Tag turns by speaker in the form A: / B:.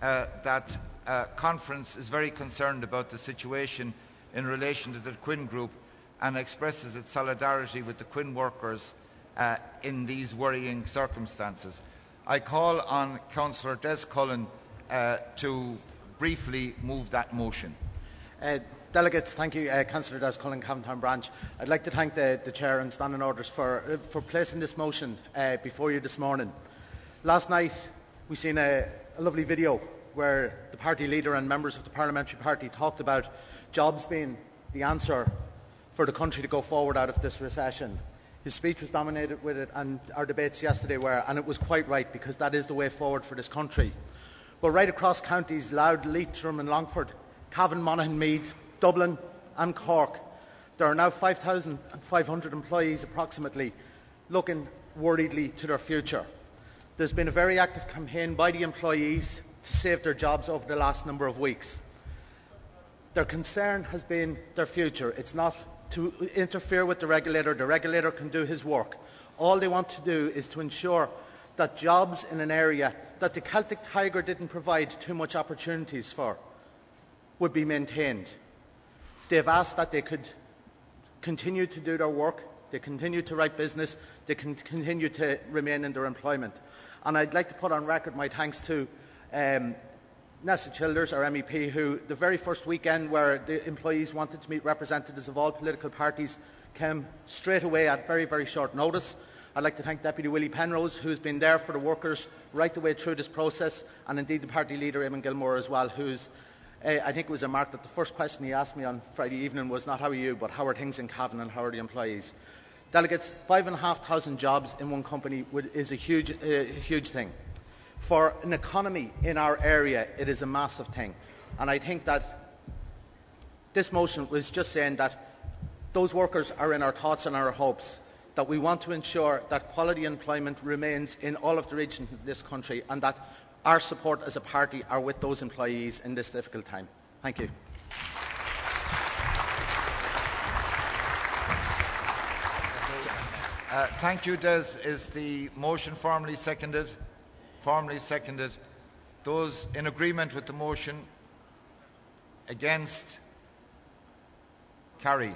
A: that conference is very concerned about the situation in relation to the Quinn Group and expresses its solidarity with the Quinn workers in these worrying circumstances. I call on Councillor Des Cullen to briefly move that motion.
B: Delegates, thank you, Councillor Des Cullen, Cavan Branch. I'd like to thank the Chair and Standing Orders for placing this motion before you this morning. Last night we seen a lovely video where the party leader and members of the parliamentary party talked about jobs being the answer for the country to go forward out of this recession. His speech was dominated with it, and our debates yesterday were, and it was quite right, because that is the way forward for this country. But right across counties, Louth, Leitrim and Longford, Cavan, Monaghan, Meath, Dublin and Cork, there are now 5,500 employees approximately looking worriedly to their future. There's been a very active campaign by the employees to save their jobs over the last number of weeks. Their concern has been their future. It's not to interfere with the regulator. The regulator can do his work. All they want to do is to ensure that jobs in an area that the Celtic Tiger didn't provide too much opportunities for would be maintained. They've asked that they could continue to do their work, they continue to write business, they can continue to remain in their employment. And I'd like to put on record my thanks to Nessa Childers, our MEP, who the very first weekend where the employees wanted to meet representatives of all political parties came straight away at very, very short notice. I'd like to thank Deputy Willie Penrose, who's been there for the workers right the way through this process, and indeed the party leader, Eamon Gilmore, as well, who's I think it was remarked that the first question he asked me on Friday evening was not how are you, but how are things in Cavan and how are the employees. Delegates, 5,500 jobs in one company is a huge thing. For an economy in our area, it is a massive thing. And I think that this motion was just saying that those workers are in our thoughts and our hopes, that we want to ensure that quality employment remains in all of the regions of this country, and that our support as a party are with those employees in this difficult time. Thank you.
A: Thank you, Des. Is the motion formally seconded? Formally seconded. Those in agreement with the motion? Against? Carried.